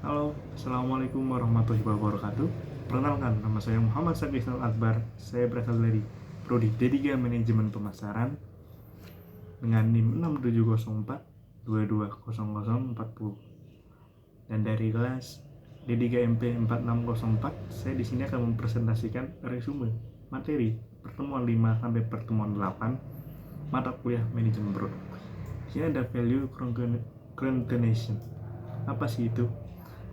Halo, Assalamualaikum warahmatullahi wabarakatuh. Perkenalkan, nama saya Muhammad Sakisal Akbar. Saya berasal dari Prodi D3 Manajemen Pemasaran dengan NIM 6704 220040 dan dari kelas D3 MP 4604. Saya di sini akan mempresentasikan resume materi pertemuan 5 sampai pertemuan 8 mata kuliah manajemen produk. Di sini ada value concatenation. Apa sih itu?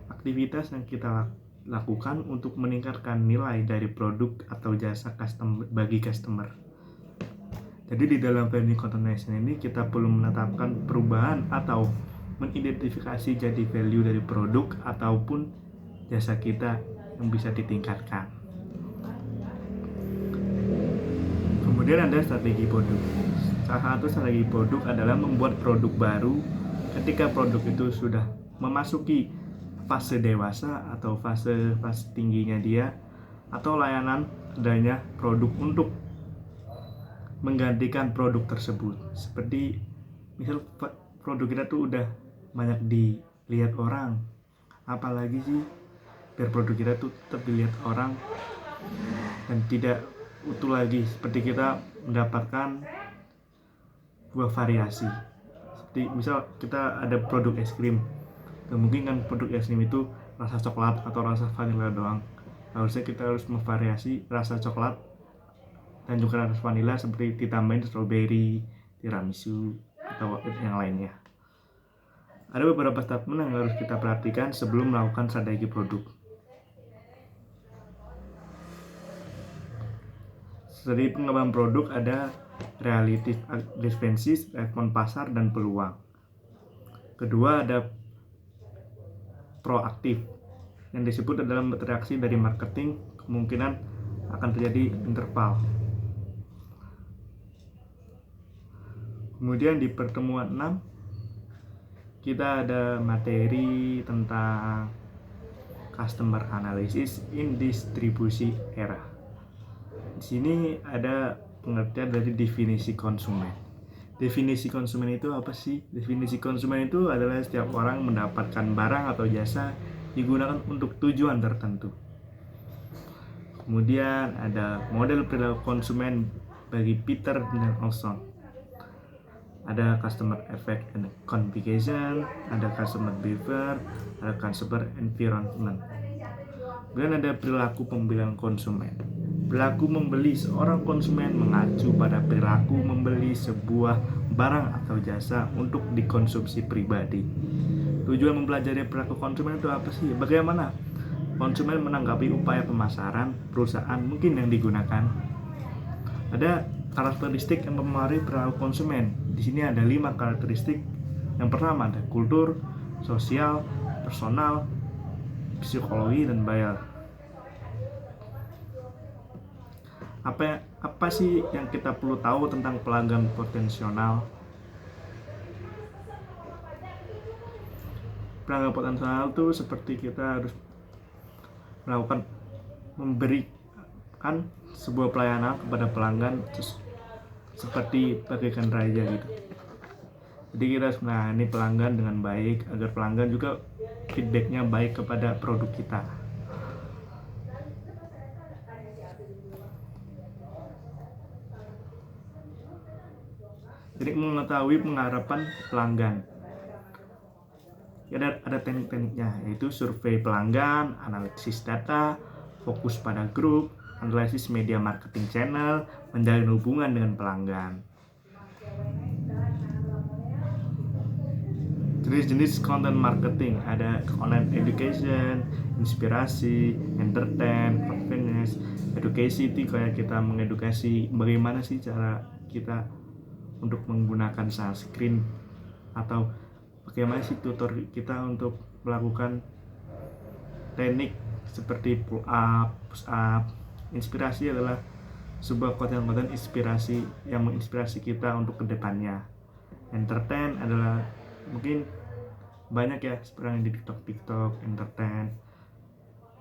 Aktivitas yang kita lakukan untuk meningkatkan nilai dari produk atau jasa bagi customer. Jadi di dalam value concatenation ini kita perlu menetapkan perubahan atau mengidentifikasi jadi value dari produk ataupun jasa kita yang bisa ditingkatkan. Kemudian ada strategi produk. Salah satu strategi produk adalah membuat produk baru ketika produk itu sudah memasuki fase dewasa atau fase tingginya dia, atau layanan adanya produk untuk menggantikan produk tersebut. Seperti misal produk kita tuh udah banyak dilihat orang, apalagi sih biar produk kita tuh tetap dilihat orang dan tidak utuh lagi, seperti kita mendapatkan buah variasi. Seperti misal kita ada produk es krim, mungkin kan produk es krim itu rasa coklat atau rasa vanila doang. Harusnya kita harus memvariasi rasa coklat dan juga rasa vanila, seperti ditambahin strawberry, tiramisu, atau yang lainnya. Ada beberapa statement yang harus kita perhatikan sebelum melakukan strategi produk. Strategi pengembangan produk ada relative advantages, respon pasar, dan peluang. Kedua ada proaktif, yang disebut adalah reaksi dari marketing, kemungkinan akan terjadi interval. Kemudian di pertemuan 6 kita ada materi tentang customer analysis in distribusi era. Di sini ada pengertian dari definisi konsumen. Definisi konsumen itu apa sih? Definisi konsumen itu adalah setiap orang mendapatkan barang atau jasa digunakan untuk tujuan tertentu. Kemudian ada model perilaku konsumen bagi Peter dan Olson. Ada customer effect and configuration, ada customer behavior, ada customer environment. Kemudian ada perilaku pembelian konsumen. Perilaku membeli seorang konsumen mengacu pada perilaku membeli sebuah barang atau jasa untuk dikonsumsi pribadi. Tujuan mempelajari perilaku konsumen itu apa sih? Bagaimana konsumen menanggapi upaya pemasaran perusahaan mungkin yang digunakan. Ada karakteristik yang mempengaruhi perilaku konsumen. Di sini ada 5 karakteristik. Yang pertama ada kultur, sosial, personal, psikologi, dan bayar. Apa sih yang kita perlu tahu tentang pelanggan potensial? Pelanggan potensial itu seperti kita harus memberikan sebuah pelayanan kepada pelanggan seperti bagaikan raja gitu. Jadi kita harus menangani pelanggan dengan baik agar pelanggan juga feedbacknya baik kepada produk kita. Jadi mengetahui pengharapan pelanggan. Ada teknik-tekniknya, yaitu survei pelanggan, analisis data, fokus pada grup, analisis media marketing channel, menjalin hubungan dengan pelanggan. Jenis-jenis content marketing ada content education, inspirasi, entertain, convenience. Edukasi itu kayak kita mengedukasi bagaimana sih cara kita untuk menggunakan sunscreen, atau bagaimana sih tutor kita untuk melakukan teknik seperti pull up, push up. Inspirasi adalah sebuah konten-konten inspirasi yang menginspirasi kita untuk kedepannya. Entertain adalah mungkin banyak ya sekarang di TikTok entertain.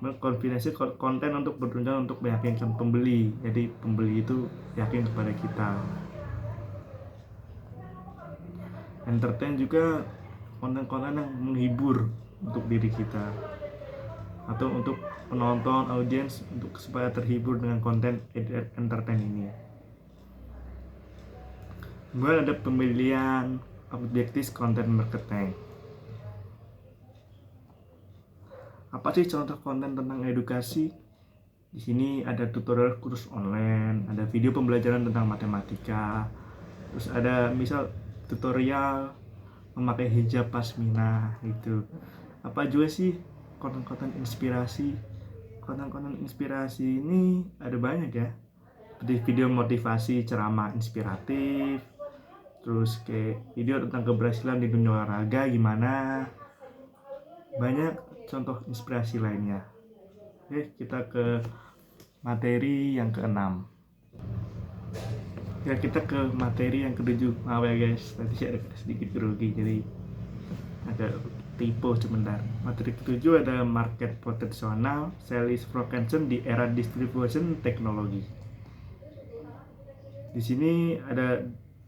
Konfirmasi konten untuk bertujuan untuk meyakinkan pembeli, jadi pembeli itu yakin kepada kita. Entertain juga konten-konten yang menghibur, untuk diri kita atau untuk penonton, audiens, untuk supaya terhibur dengan konten entertain ini. Kemudian ada pemilihan objektif konten marketing. Apa sih contoh konten tentang edukasi? Di sini ada tutorial kursus online, ada video pembelajaran tentang matematika, terus ada misal tutorial memakai hijab pasmina gitu. Apa juga sih konten-konten inspirasi? Konten-konten inspirasi ini ada banyak ya, seperti video motivasi, ceramah inspiratif, terus kayak video tentang keberhasilan di dunia olahraga gimana, banyak contoh inspirasi lainnya. Oke, kita ke materi yang keenam. Ya, kita ke materi yang ketujuh. Maaf ya guys, tadi ada sedikit grogi jadi agak typo sebentar. Materi ketujuh ada market potensial, sales forecast di era distribution teknologi. Di sini ada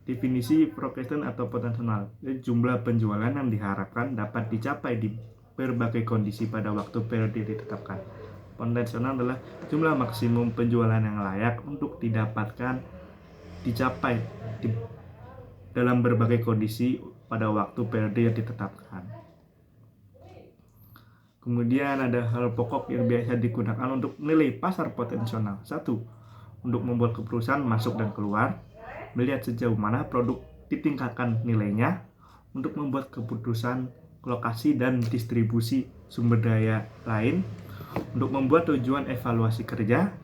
definisi forecast atau potensial, jumlah penjualan yang diharapkan dapat dicapai di berbagai kondisi pada waktu periode ditetapkan. Potensial adalah jumlah maksimum penjualan yang layak untuk dicapai dalam berbagai kondisi pada waktu periode yang ditetapkan. Kemudian ada hal pokok yang biasa digunakan untuk menilai pasar potensial. 1. Untuk membuat perusahaan masuk dan keluar, melihat sejauh mana produk ditingkatkan nilainya, untuk membuat keputusan lokasi dan distribusi sumber daya lain, untuk membuat tujuan evaluasi kerja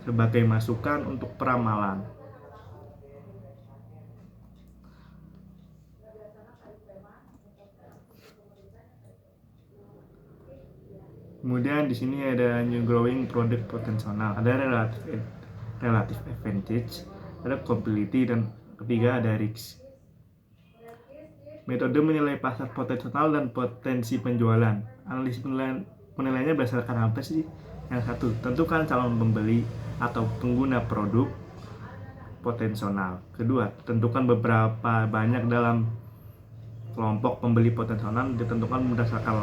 sebagai masukan untuk peramalan. Kemudian di sini ada new growing product potential, ada relative advantage, ada competitive, dan ketiga ada risk. Metode menilai pasar potensial dan potensi penjualan. Analisis penilaiannya berdasarkan apa sih? Yang 1, tentukan calon pembeli atau pengguna produk potensial. Kedua, tentukan beberapa banyak dalam kelompok pembeli potensial. Ditentukan berdasarkan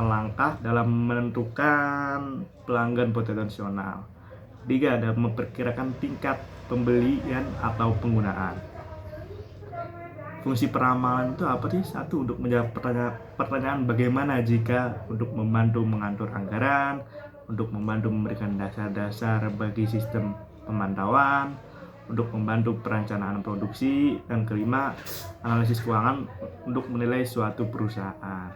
langkah dalam menentukan pelanggan potensial. 3, ada memperkirakan tingkat pembelian atau penggunaan. Fungsi peramalan itu apa sih? 1, untuk menjawab pertanyaan bagaimana jika, untuk membantu mengatur anggaran, untuk membantu memberikan dasar-dasar bagi sistem pemantauan, untuk membantu perencanaan produksi, dan kelima, analisis keuangan untuk menilai suatu perusahaan.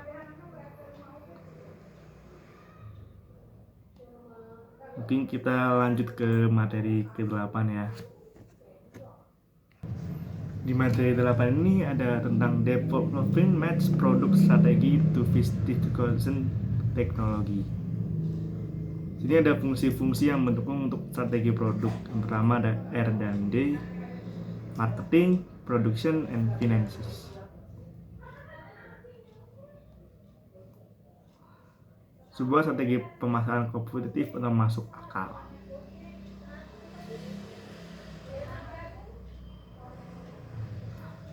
Mungkin kita lanjut ke materi ke-8 ya. Di materi 8 ini ada tentang developing match product strategy to sophisticated technology. Jadi ada fungsi-fungsi yang mendukung untuk strategi produk. Yang pertama ada R&D, marketing, production, and finances. Sebuah strategi pemasaran kompetitif atau masuk akal.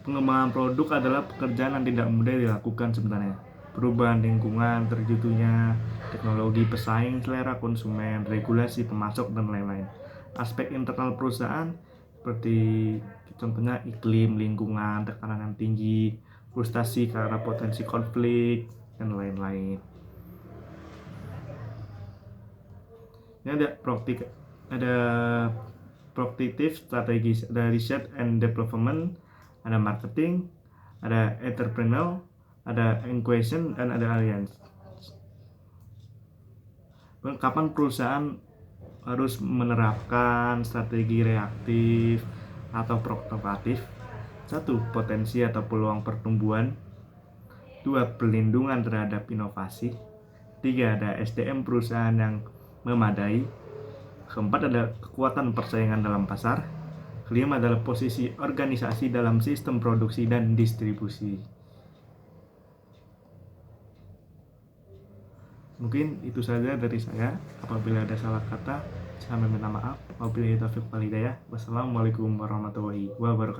Pengembangan produk adalah pekerjaan yang tidak mudah dilakukan sebenarnya. Perubahan lingkungan, terjatuhnya teknologi pesaing, selera konsumen, regulasi pemasok, dan lain-lain. Aspek internal perusahaan seperti contohnya iklim, lingkungan, tekanan yang tinggi, frustasi karena potensi konflik, dan lain-lain. Ini ada proactive strategis, ada research and development, ada marketing, ada entrepreneurial, ada innovation, dan ada alliance. Kapan perusahaan harus menerapkan strategi reaktif atau proaktif? 1, potensi atau peluang pertumbuhan. 2, perlindungan terhadap inovasi. 3, ada SDM perusahaan yang memadai. 4, ada kekuatan persaingan dalam pasar. 5, adalah posisi organisasi dalam sistem produksi dan distribusi. Mungkin itu saja dari saya. Apabila ada salah kata, saya minta maaf. Wabillahi taufiq wal hidayah. Wassalamualaikum warahmatullahi wabarakatuh.